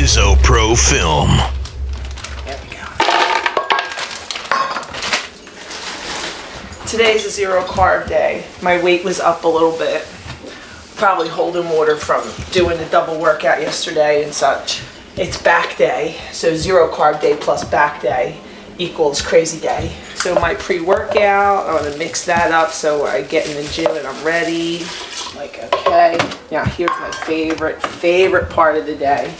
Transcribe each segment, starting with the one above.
IZZOPRO film. There we go. Today's a zero carb day. My weight was up a little bit. Probably holding water from doing the double workout yesterday and such. It's back day, so zero carb day plus back day equals crazy day. So my pre-workout, I'm gonna mix that up so I get in the gym and I'm ready. Like, okay, now here's my favorite part of the day.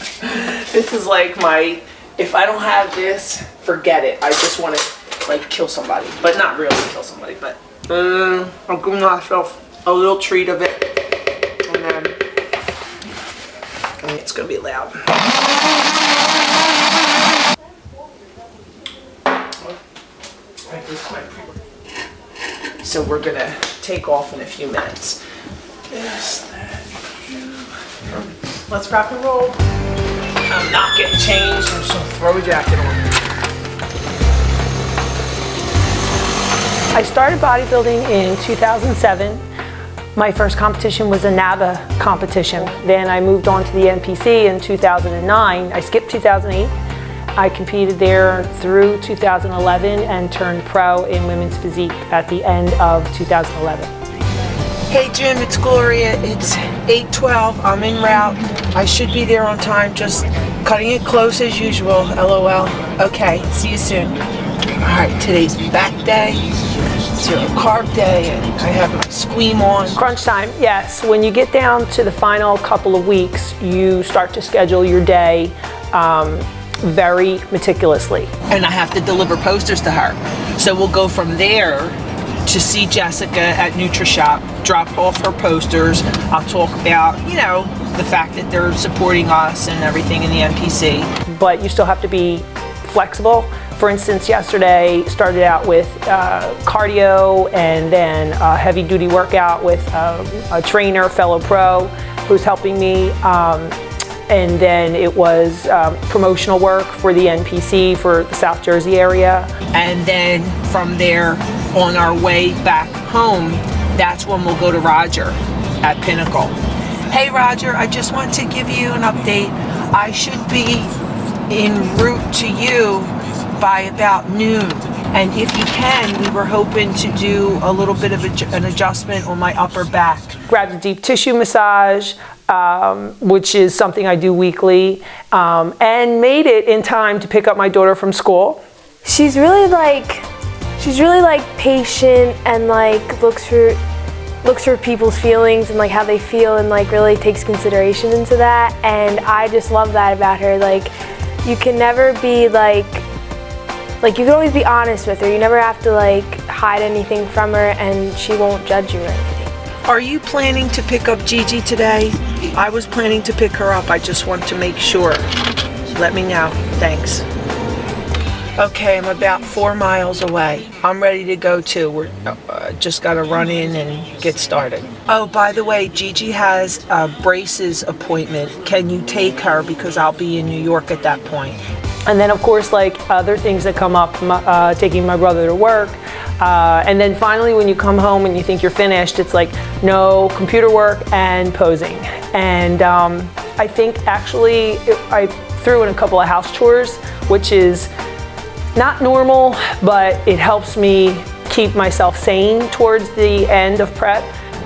This is like my, if I don't have this, forget it. I just want to like kill somebody, but not really kill somebody, but I'm giving myself a little treat of it, and then it's gonna be loud. So we're gonna take off in a few minutes. Let's rock and roll. I'm not getting changed. I'm just gonna throw a jacket on. I started bodybuilding in 2007. My first competition was a NABA competition. Then I moved on to the NPC in 2009. I skipped 2008. I competed there through 2011 and turned pro in women's physique at the end of 2011. Hey Jim, it's Gloria. It's 8:12. I'm en route. I should be there on time. Just cutting it close as usual. LOL. Okay, see you soon. All right, today's back day, zero carb day, and I have my squeam on. Crunch time, yes. When you get down to the final couple of weeks, you start to schedule your day very meticulously. And I have to deliver posters to her. So we'll go from there to see Jessica at NutriShop, drop off her posters. I'll talk about, you know, the fact that they're supporting us and everything in the NPC. But you still have to be flexible. For instance, yesterday started out with cardio and then a heavy duty workout with a trainer, fellow pro, who's helping me. And then it was promotional work for the NPC for the South Jersey area. And then from there, on our way back home, that's when we'll go to Roger at Pinnacle. Hey Roger, I just want to give you an update. I should be en route to you by about noon. And if you can, we were hoping to do a little bit of an adjustment on my upper back. Grabbed a deep tissue massage, which is something I do weekly, and made it in time to pick up my daughter from school. She's really like patient and like looks for people's feelings and like how they feel and like really takes consideration into that. And I just love that about her. Like you can never be like you can always be honest with her. You never have to like hide anything from her, and she won't judge you or anything. Are you planning to pick up Gigi today? I was planning to pick her up. I just want to make sure. Let me know. Thanks. Okay, I'm about 4 miles away. I'm ready to go too. We're just got to run in and get started. Oh, by the way, Gigi has a braces appointment. Can you take her, because I'll be in New York at that point? And then of course, like other things that come up, taking my brother to work. And then finally, when you come home and you think you're finished, it's like no computer work and posing. And I think actually I threw in a couple of house chores, which is not normal, but it helps me keep myself sane towards the end of prep.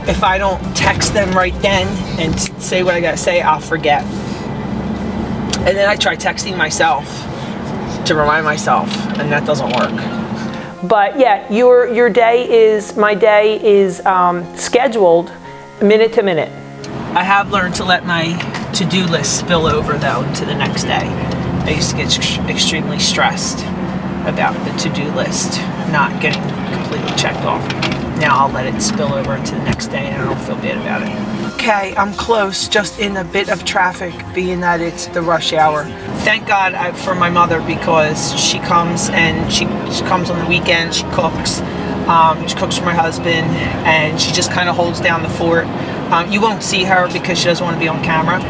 If I don't text them right then and say what I gotta say, I'll forget. And then I try texting myself to remind myself, and that doesn't work. But yeah, my day is scheduled minute to minute. I have learned to let my to-do list spill over though to the next day. I used to get extremely stressed about the to-do list not getting completely checked off. Now I'll let it spill over into the next day and I don't feel bad about it. Okay, I'm close, just in a bit of traffic, being that it's the rush hour. Thank God for my mother, because she comes and she comes on the weekend, she cooks. She cooks for my husband, and she just kind of holds down the fort. You won't see her because she doesn't want to be on camera.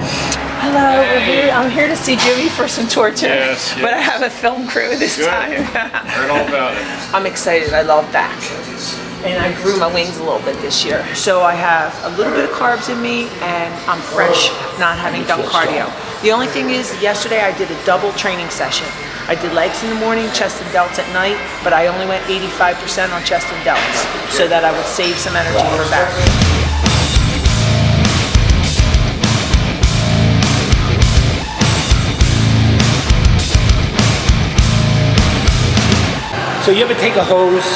Hello, hey. I'm here to see Jimmy for some torture, yes. But I have a film crew this time. Heard all about it. I'm excited, I love back. and I grew my wings a little bit this year. So I have a little bit of carbs in me, and I'm fresh, not having done cardio. The only thing is, yesterday I did a double training session. I did legs in the morning, chest and delts at night, but I only went 85% on chest and delts so that I would save some energy for back. So you ever take a hose,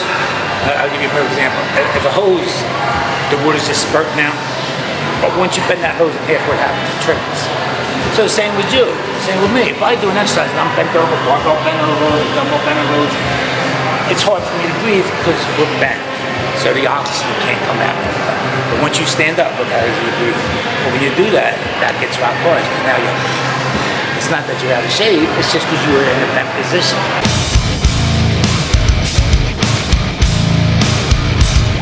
I'll give you a perfect example. If a hose, the water's just spurting out, but once you bend that hose in half, what happens? It trickles. So same with you, same with me. If I do an exercise and I'm bent over, barbell bent over, dumbbell bent over, it's hard for me to breathe because we're bent. So the oxygen can't come out. But once you stand up, look how easy you breathe. But when you do that, that gets rock hard. Because now it's not that you're out of shape, it's just because you were in a bent position.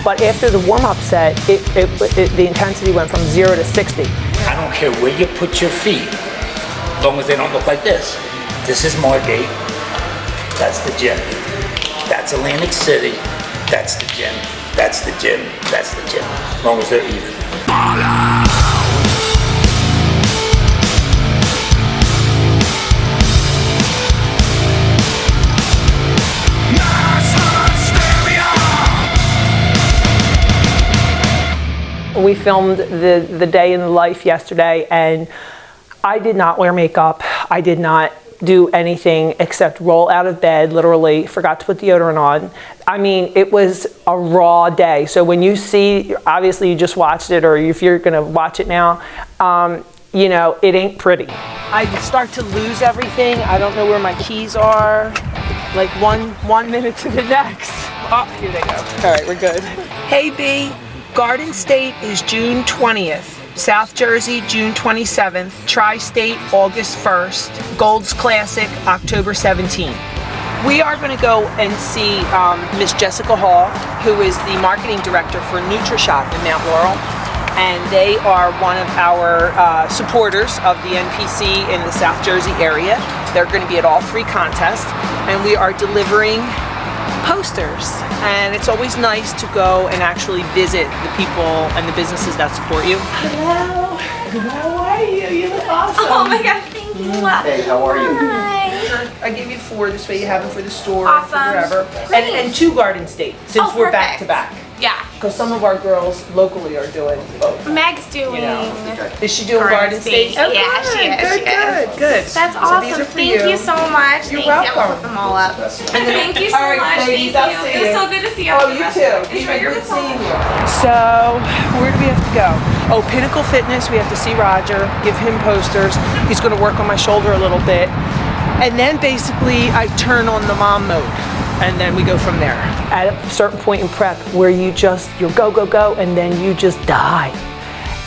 But after the warm-up set, the intensity went from 0 to 60. I don't care where you put your feet, as long as they don't look like this. This is Margate, that's the gym. That's Atlantic City, that's the gym. That's the gym, that's the gym. As long as they're even. We filmed the day in the life yesterday, and I did not wear makeup. I did not do anything except roll out of bed, literally, forgot to put deodorant on. I mean, it was a raw day. So when you see, obviously you just watched it, or if you're gonna watch it now, you know, it ain't pretty. I start to lose everything. I don't know where my keys are. Like one minute to the next. Oh, here they go. All right, we're good. Hey, B. Garden State is June 20th, South Jersey June 27th, Tri-State August 1st, Gold's Classic October 17th. We are going to go and see Miss Jessica Hall, who is the marketing director for NutriShop in Mount Laurel, and they are one of our supporters of the NPC in the South Jersey area. They're going to be at all 3 contests, and we are delivering posters, and it's always nice to go and actually visit the people and the businesses that support you. Hello, how are you? You look awesome. Oh my gosh, thank you. Hey, how are you? Hi. I gave you 4, this way you have them for the store, Awesome. for wherever. Great. And 2 Garden State, since we're back to back. Yeah. Because some of our girls locally are doing both. Meg's doing. Is she doing Garden State? Oh, yeah, she is. Good. That's So awesome. these are for Thank you so much. You're Thanks. welcome. I'll put them all up. Thank you so All right, much. ladies, Thank I'll you. see It was you. so good to see you. Oh, you too. Enjoy your Good seeing you. So, where do we have to go? Oh, Pinnacle Fitness. We have to see Roger, give him posters. He's going to work on my shoulder a little bit. And then basically I turn on the mom mode, and then we go from there. At a certain point in prep where you're go, and then you just die.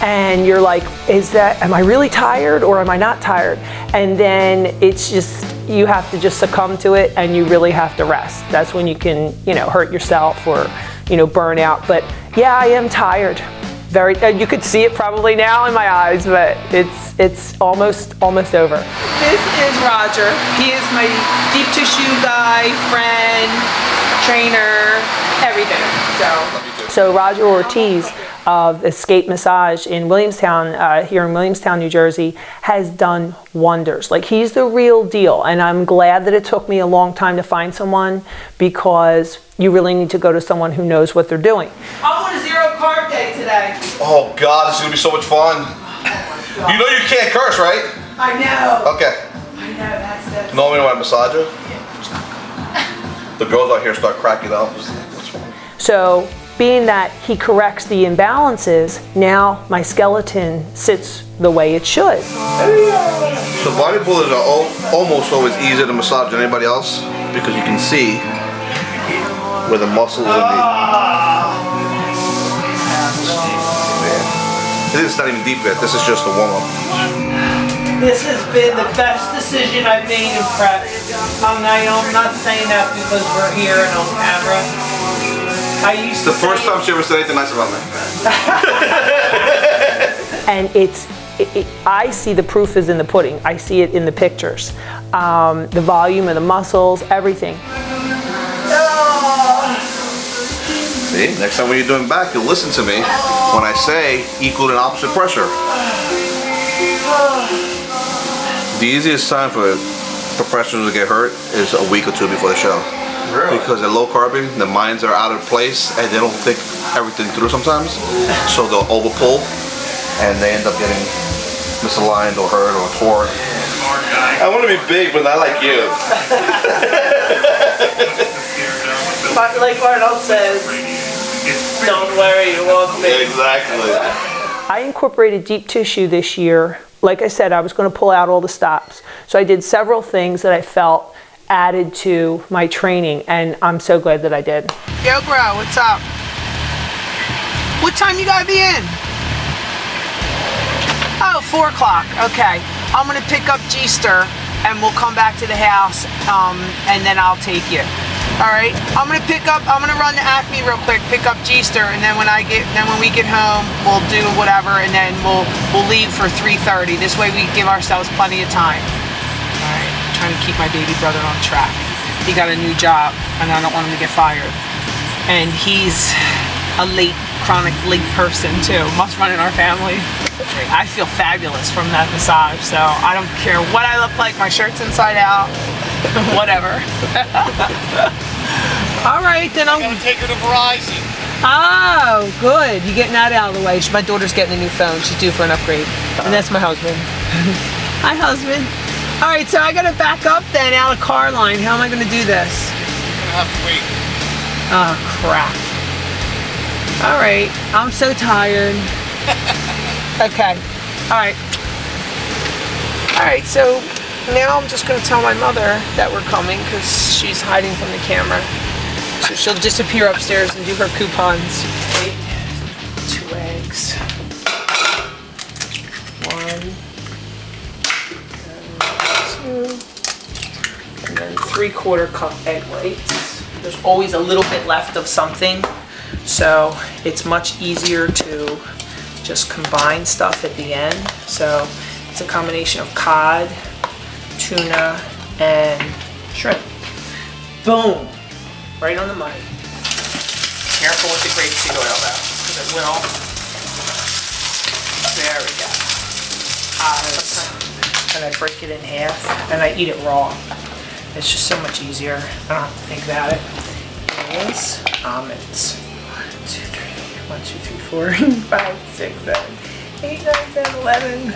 And you're like, am I really tired or am I not tired? And then it's just, you have to just succumb to it, and you really have to rest. That's when you can, hurt yourself or, burn out. But yeah, I am tired. You could see it probably now in my eyes, but it's almost over. This is Roger. He is my deep tissue guy, friend, trainer, everything. So Roger Ortiz of Escape Massage in Williamstown, here in Williamstown, New Jersey, has done wonders. Like, he's the real deal, and I'm glad that it took me a long time to find someone, because you really need to go to someone who knows what they're doing. I'm on a 0 carb day today. Oh God, this is gonna be so much fun. You know you can't curse, right? I know. Okay. I know, that's Normally when I massage you, the girls out here start cracking up. So, being that he corrects the imbalances, now my skeleton sits the way it should. So bodybuilders are almost always easier to massage than anybody else, because you can see where the muscles and it's not even deep yet. This is just a warm-up. This has been the best decision I've made in prep. I'm not saying that because we're here and on camera. It's the first time she ever said anything nice about me. And I see the proof is in the pudding. I see it in the pictures. The volume of the muscles, everything. See, next time when you're doing back, you'll listen to me when I say equal and opposite pressure. The easiest time for professionals to get hurt is a week or two before the show. Really? Because they're low carbon, their minds are out of place, and they don't think everything through sometimes. So they'll over pull, and they end up getting misaligned or hurt or torn. I want to be big, but not like you. But like Arnold says, don't worry, you won't be. Exactly. I incorporated deep tissue this year. Like I said, I was going to pull out all the stops. So I did several things that I felt added to my training, and I'm so glad that I did. Yo, bro, what's up? What time you gotta be in? Oh, 4 o'clock. Okay. I'm gonna pick up G-Ster, and we'll come back to the house, and then I'll take you. All right. I'm gonna run to Acme real quick, pick up G-Ster, and then when we get home, we'll do whatever, and then we'll leave for 3:30. This way we give ourselves plenty of time. All right. I'm trying to keep my baby brother on track. He got a new job, and I don't want him to get fired. And he's a chronic late person too. Must run in our family. I feel fabulous from that massage, so I don't care what I look like. My shirt's inside out. Whatever. All right, then I'm gonna take her to Verizon. Oh, good. You're getting that out of the way. My daughter's getting a new phone. She's due for an upgrade. And that's my husband. Hi, husband. All right, so I gotta back up then out of car line. How am I gonna do this? You're gonna have to wait. Oh, crap. All right, I'm so tired. Okay, all right. All right, so now I'm just gonna tell my mother that we're coming because she's hiding from the camera. So she'll disappear upstairs and do her coupons. 2 eggs. 1, 2, and then 3/4 cup egg whites. There's always a little bit left of something, so it's much easier to just combine stuff at the end. So it's a combination of cod, tuna, and shrimp. Boom! Right on the money. Careful with the grapeseed oil though, because it will. There we go. And I break it in half, and I eat it raw. It's just so much easier. I don't have to think about it. Anyways, almonds. 1, 2, 3, 4, 5, 6, 7, 8, 9, 10, 11,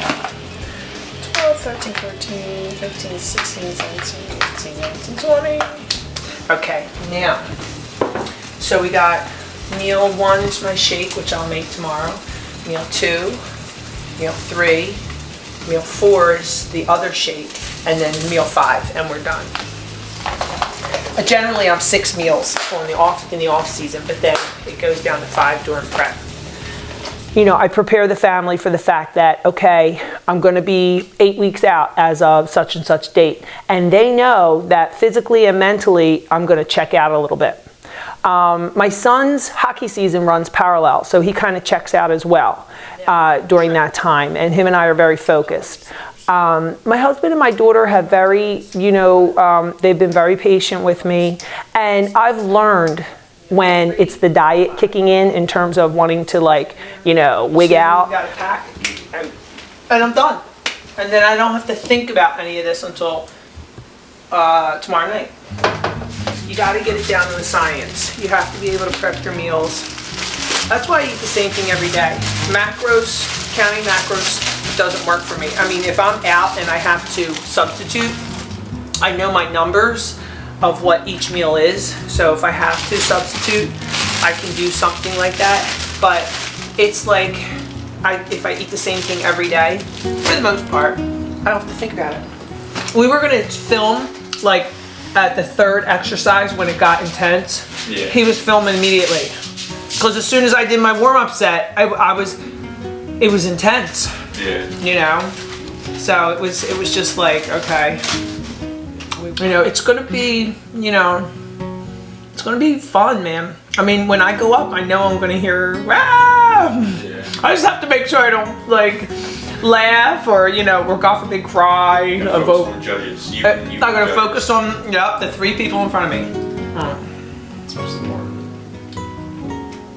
12, 13, 14, 15, 16, 17, 18, 19, 20. Okay, now, so we got meal 1 is my shake, which I'll make tomorrow. Meal 2, meal 3, meal 4 is the other shake, and then meal 5, and we're done. Generally, I'm 6 meals in the off season, but then it goes down to 5 during prep. You know, I prepare the family for the fact that, okay, I'm going to be 8 weeks out as of such and such date. And they know that physically and mentally, I'm going to check out a little bit. My son's hockey season runs parallel, so he kind of checks out as well during that time. And him and I are very focused. My husband and my daughter have they've been very patient with me. And I've learned when it's the diet kicking in terms of wanting to wig out. Got a pack, and I'm done. And then I don't have to think about any of this until tomorrow night. You got to get it down to the science. You have to be able to prep your meals. That's why I eat the same thing every day. Counting macros doesn't work for me. I mean, if I'm out and I have to substitute, I know my numbers of what each meal is. So if I have to substitute, I can do something like that. But it's like, if I eat the same thing every day, for the most part, I don't have to think about it. We were gonna film at the 3rd exercise when it got intense. Yeah. He was filming immediately. Because as soon as I did my warm-up set, it was intense. Yeah. So it was just like, okay. It's gonna be, it's gonna be fun, man. I mean, when I go up, I know I'm gonna hear, ah! Yeah. I just have to make sure I don't laugh or, or God forbid cry. Focus on the judges. I'm gonna focus on, the 3 people in front of me. It's supposed to be more.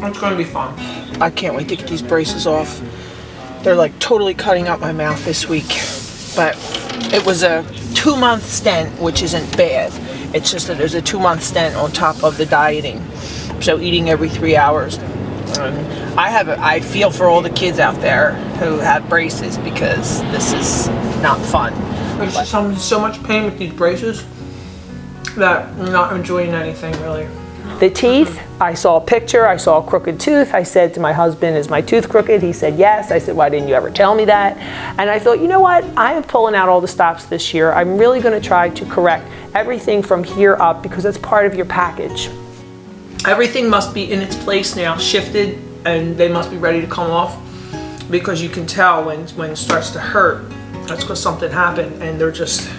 It's gonna be fun. I can't wait to get these braces off. They're like totally cutting out my mouth this week. But it was a 2-month stint, which isn't bad. It's just that there's a 2-month stint on top of the dieting. So eating every 3 hours. I feel for all the kids out there who have braces because this is not fun. There's just so much pain with these braces that I'm not enjoying anything really. The teeth, I saw a picture, I saw a crooked tooth. I said to my husband, is my tooth crooked? He said yes. I said, why didn't you ever tell me that? And I thought, you know what? I am pulling out all the stops this year. I'm really gonna try to correct everything from here up because it's part of your package. Everything must be in its place now, shifted, and they must be ready to come off because you can tell when it starts to hurt, that's because something happened and they're just,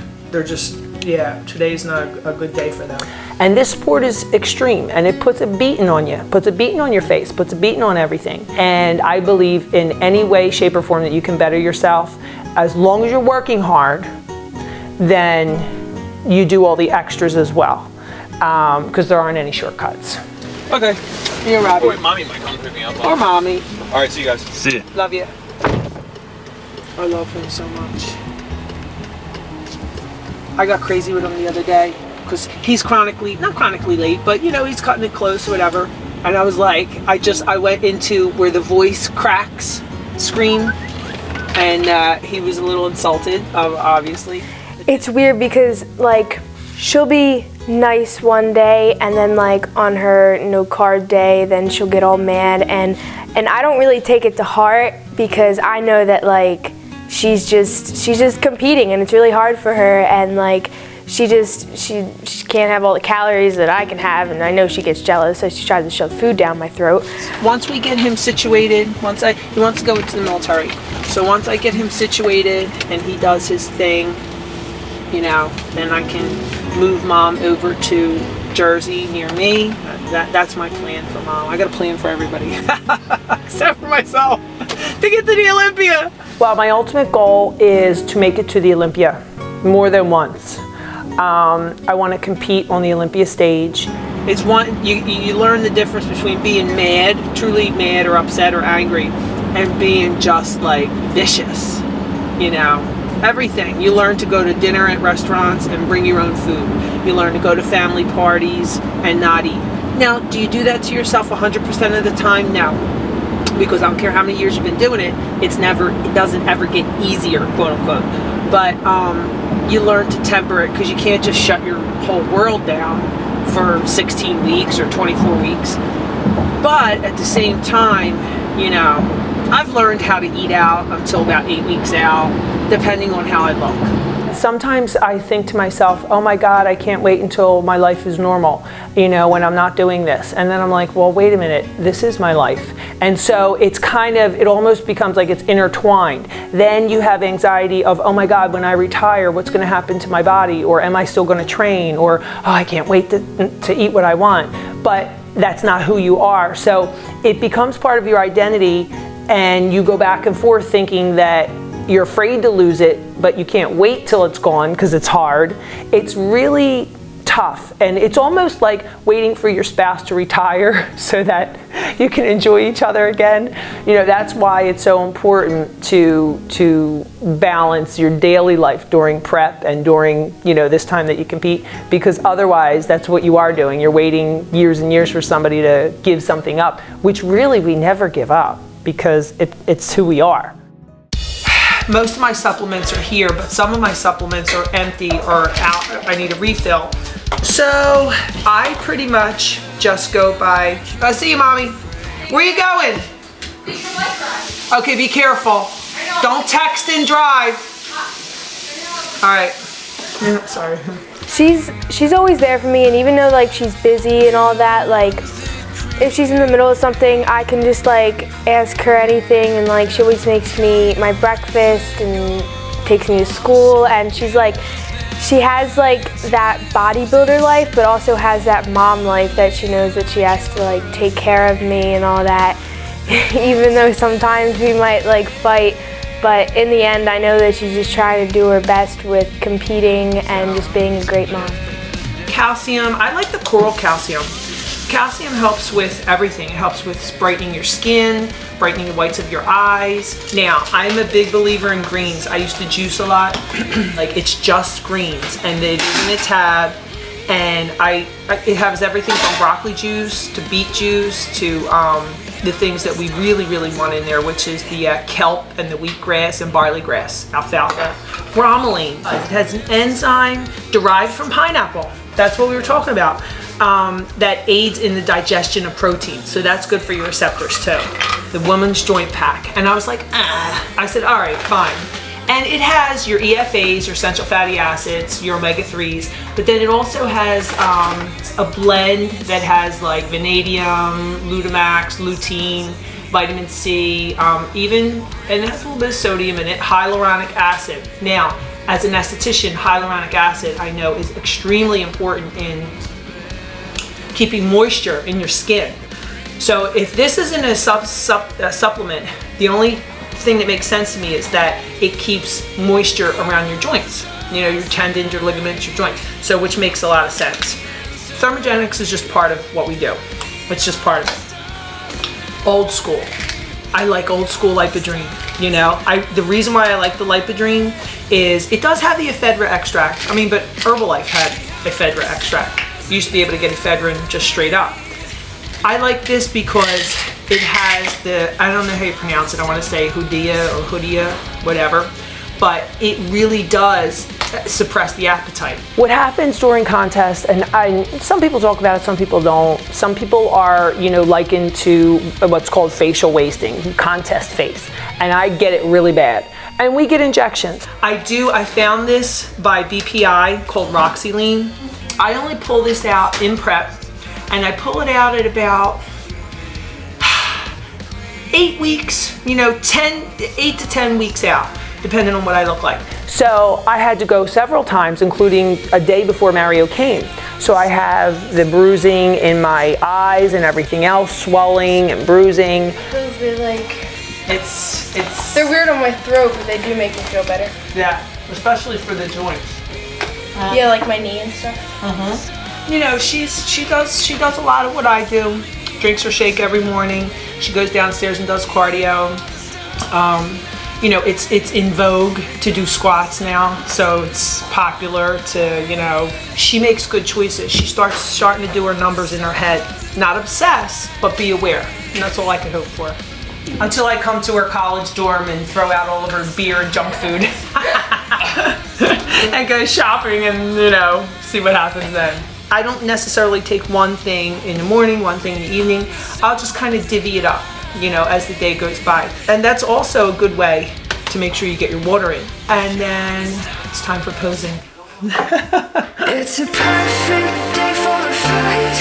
yeah, today's not a good day for them. And this sport is extreme and it puts a beating on you, puts a beating on your face, puts a beating on everything. And I believe in any way, shape or form that you can better yourself, as long as you're working hard, then you do all the extras as well. Because there aren't any shortcuts. Okay. You're Robbie. Wait, mommy might come pick me up. Or mommy. All right, see you guys. See ya. Love you. I love him so much. I got crazy with him the other day because he's not chronically late, but you know, he's cutting it close or whatever. And I was like, I went into where the voice cracks scream and he was a little insulted, obviously. It's weird because like she'll be nice one day and then like on her no card day then she'll get all mad and I don't really take it to heart because I know that like she's just competing and it's really hard for her and like she can't have all the calories that I can have and I know she gets jealous so she tries to shove food down my throat. Once we get him situated, he wants to go into the military. So once I get him situated and he does his thing, you know, then I can move mom over to Jersey near me. That's my plan for mom. I got a plan for everybody, except for myself, to get to the Olympia. Well, my ultimate goal is to make it to the Olympia more than once. I want to compete on the Olympia stage. It's one, you learn the difference between being mad, truly mad or upset or angry, and being just like vicious, you know. Everything. You learn to go to dinner at restaurants and bring your own food. You learn to go to family parties and not eat. Now, do you do that to yourself 100% of the time? No. Because I don't care how many years you've been doing it, it doesn't ever get easier, quote unquote. But you learn to temper it because you can't just shut your whole world down for 16 weeks or 24 weeks. But at the same time, you know, I've learned how to eat out until about 8 weeks out, depending on how I look. Sometimes I think to myself, oh my God, I can't wait until my life is normal, you know, when I'm not doing this. And then I'm like, well, wait a minute, this is my life. And so it's kind of, it almost becomes like it's intertwined. Then you have anxiety of, oh my God, when I retire, what's gonna happen to my body? Or am I still gonna train? Or, oh, I can't wait to eat what I want. But that's not who you are. So it becomes part of your identity and you go back and forth thinking that you're afraid to lose it, but you can't wait till it's gone because it's hard. It's really tough. And it's almost like waiting for your spouse to retire so that you can enjoy each other again. You know, that's why it's so important to balance your daily life during prep and during, you know, this time that you compete, because otherwise that's what you are doing. You're waiting years and years for somebody to give something up, which really we never give up because it's who we are. Most of my supplements are here, but some of my supplements are empty or out. I need a refill. So I pretty much just go by, I see you, Mommy. Where you going? Okay, be careful. Don't text and drive. All right. Sorry. She's always there for me, and even though like she's busy and all that, like if she's in the middle of something, I can just like ask her anything, and like she always makes me my breakfast and takes me to school, and she's like, she has like that bodybuilder life, but also has that mom life that she knows that she has to like take care of me and all that. Even though sometimes we might like fight, but in the end I know that she's just trying to do her best with competing and just being a great mom. Calcium, I like the coral calcium. Calcium helps with everything. It helps with brightening your skin, brightening the whites of your eyes. Now, I'm a big believer in greens. I used to juice a lot. Like, it's just greens, and it is in a tab, and it has everything from broccoli juice to beet juice to the things that we really, really want in there, which is the kelp and the wheatgrass and barley grass, alfalfa. Bromelain, it has an enzyme derived from pineapple. That's what we were talking about. That aids in the digestion of protein. So that's good for your receptors too. The woman's joint pack. And I was like, I said, all right, fine. And it has your EFAs, your essential fatty acids, your omega-3s, but then it also has a blend that has like vanadium, Glutamax, lutein, vitamin C, and it has a little bit of sodium in it, hyaluronic acid. Now, as an esthetician, hyaluronic acid I know is extremely important in keeping moisture in your skin. So if this isn't a supplement, the only thing that makes sense to me is that it keeps moisture around your joints, you know, your tendons, your ligaments, your joints, so which makes a lot of sense. Thermogenics is just part of what we do. It's just part of it. Old school. I like old school Lipodrine, you know. The reason why I like the Lipodrine is it does have the ephedra extract. But Herbalife had ephedra extract. You used to be able to get ephedrine just straight up. I like this because it has I don't know how you pronounce it, I want to say Hoodia, whatever, but it really does suppress the appetite. What happens during contests, and some people talk about it, some people don't. Some people are, likened to what's called facial wasting, contest face, and I get it really bad. And we get injections. I found this by BPI called Roxylene. I only pull this out in prep, and I pull it out at about 8 weeks, 8 to 10 weeks out, depending on what I look like. So I had to go several times, including a day before Mario came. So I have the bruising in my eyes and everything else, swelling and bruising. They're like, it's they're weird on my throat, but they do make me feel better. Yeah, especially for the joints. Yeah, like my knee and stuff. She does a lot of what I do. Drinks her shake every morning. She goes downstairs and does cardio. It's in vogue to do squats now, so it's popular to, she makes good choices. She starting to do her numbers in her head. Not obsess, but be aware. And that's all I can hope for. Until I come to her college dorm and throw out all of her beer and junk food. And go shopping and, see what happens then. I don't necessarily take one thing in the morning, one thing in the evening. I'll just kind of divvy it up, as the day goes by. And that's also a good way to make sure you get your water in. And then it's time for posing. It's a perfect day for a fight.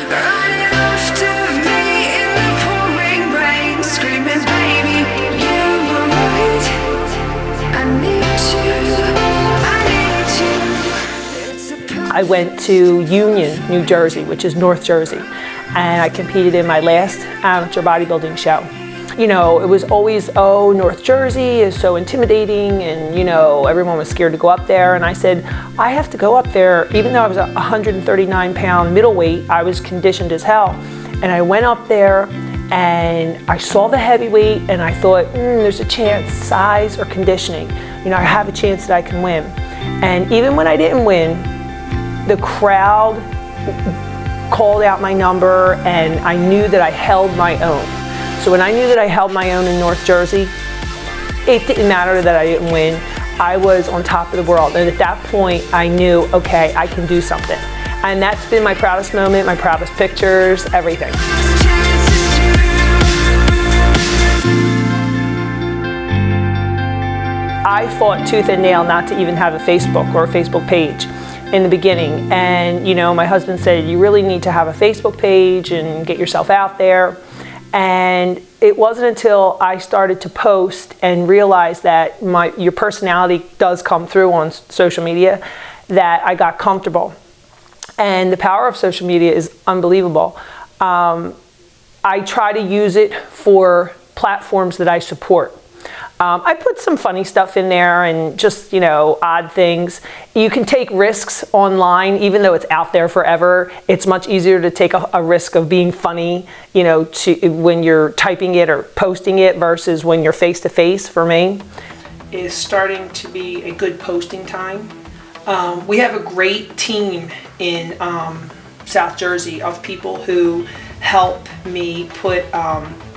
Right after me in the pouring rain, screaming, baby, you were right. I need you. I went to Union, New Jersey, which is North Jersey, and I competed in my last amateur bodybuilding show. It was always, North Jersey is so intimidating, and everyone was scared to go up there, and I said, I have to go up there. Even though I was a 139-pound middleweight, I was conditioned as hell, and I went up there and I saw the heavyweight, and I thought, there's a chance, size or conditioning. I have a chance that I can win. And even when I didn't win, the crowd called out my number, and I knew that I held my own. So when I knew that I held my own in North Jersey, it didn't matter that I didn't win. I was on top of the world. And at that point, I knew, okay, I can do something. And that's been my proudest moment, my proudest pictures, everything. I fought tooth and nail not to even have a Facebook or a Facebook page in the beginning. And my husband said, you really need to have a Facebook page and get yourself out there. And it wasn't until I started to post and realized that your personality does come through on social media that I got comfortable. And the power of social media is unbelievable. I try to use it for platforms that I support. I put some funny stuff in there and just, you know, odd things. You can take risks online, even though it's out there forever. It's much easier to take a risk of being funny, you know, when you're typing it or posting it versus when you're face to face. For me, is starting to be a good posting time. We have a great team in South Jersey of people who help me put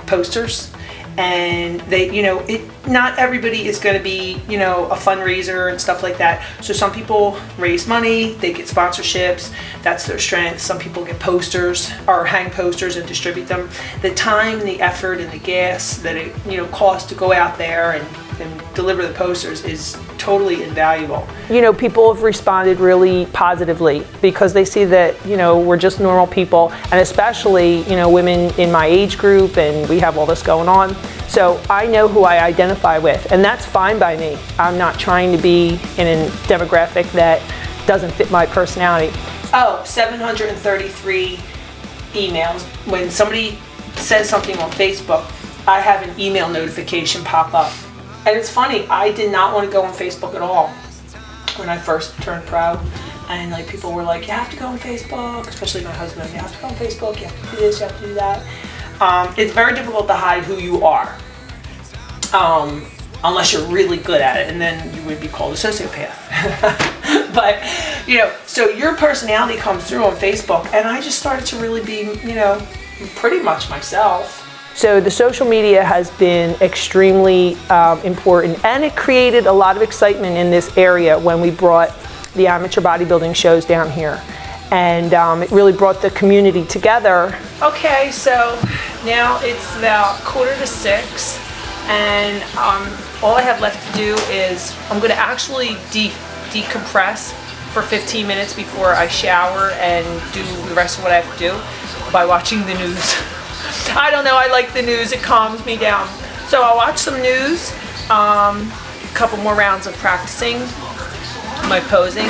posters. And they, you know, not everybody is going to be, you know, a fundraiser and stuff like that. So some people raise money, they get sponsorships, that's their strength. Some people get posters or hang posters and distribute them. The time, the effort, and the gas that it, you know, costs to go out there and deliver the posters is totally invaluable. You know, people have responded really positively because they see that, you know, we're just normal people, and especially, you know, women in my age group, and we have all this going on. So I know who I identify with, and that's fine by me. I'm not trying to be in a demographic that doesn't fit my personality. Oh, 733 emails. When somebody says something on Facebook, I have an email notification pop up. And it's funny, I did not want to go on Facebook at all when I first turned pro. And like people were like, you have to go on Facebook, especially my husband, you have to go on Facebook, you have to do this, you have to do that. It's very difficult to hide who you are, unless you're really good at it, and then you would be called a sociopath. But, you know, so your personality comes through on Facebook, and I just started to really be, you know, pretty much myself. So the social media has been extremely important, and it created a lot of excitement in this area when we brought the amateur bodybuilding shows down here. And it really brought the community together. Okay, so now it's about 5:45, and all I have left to do is I'm going to actually decompress for 15 minutes before I shower and do the rest of what I have to do by watching the news. I don't know, I like the news, it calms me down. So I'll watch some news, a couple more rounds of practicing my posing,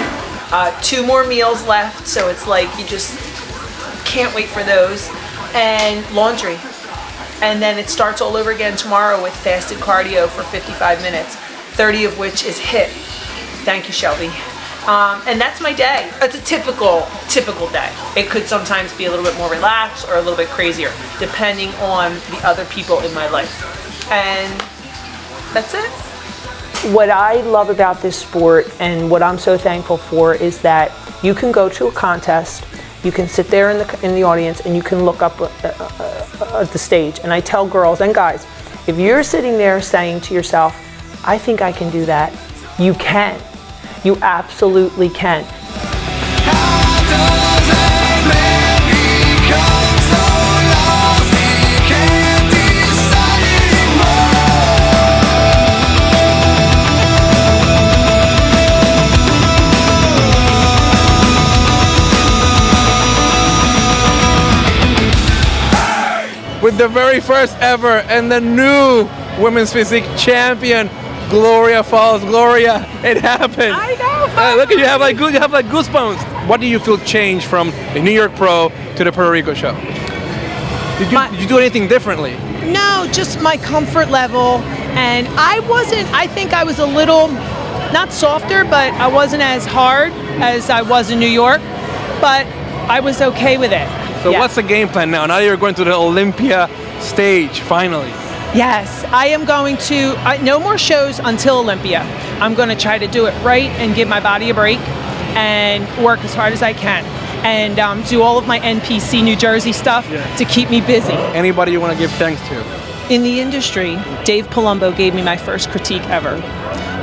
2 more meals left, so it's like you just can't wait for those, and laundry. And then it starts all over again tomorrow with fasted cardio for 55 minutes, 30 of which is HIIT. Thank you, Shelby. And that's my day. It's a typical day. It could sometimes be a little bit more relaxed or a little bit crazier, depending on the other people in my life. And that's it. What I love about this sport and what I'm so thankful for is that you can go to a contest, you can sit there in the audience, and you can look up at the stage. And I tell girls and guys, if you're sitting there saying to yourself, I think I can do that, you can. You absolutely can. With the very first ever and the new women's physique champion, Gloria Faulls. Gloria, it happened. I know. Look at you, have like goosebumps. What do you feel changed from the New York Pro to the Puerto Rico show? Did you do anything differently? No, just my comfort level, and I think I was a little, not softer, but I wasn't as hard as I was in New York, but I was okay with it. So Yeah. what's the game plan now? Now you're going to the Olympia stage, finally. Yes, I am going to, no more shows until Olympia. I'm going to try to do it right and give my body a break and work as hard as I can and do all of my NPC New Jersey stuff to keep me busy. Anybody you want to give thanks to? In the industry, Dave Palumbo gave me my first critique ever.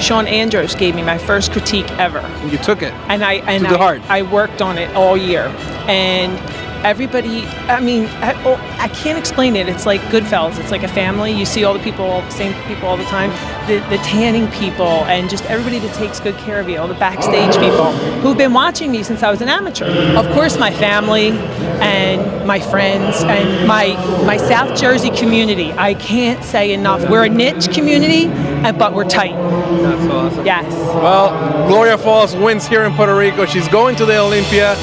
Sean Andros gave me my first critique ever. And you took it. And I worked on it all year. And everybody, I mean, I can't explain it. It's like Goodfellas. It's like a family. You see all the people, same people all the time. The tanning people and just everybody that takes good care of you, all the backstage people who've been watching me since I was an amateur. Of course, my family and my friends and my South Jersey community. I can't say enough. We're a niche community, but we're tight. That's awesome. Yes. Well, Gloria Faulls wins here in Puerto Rico. She's going to the Olympia.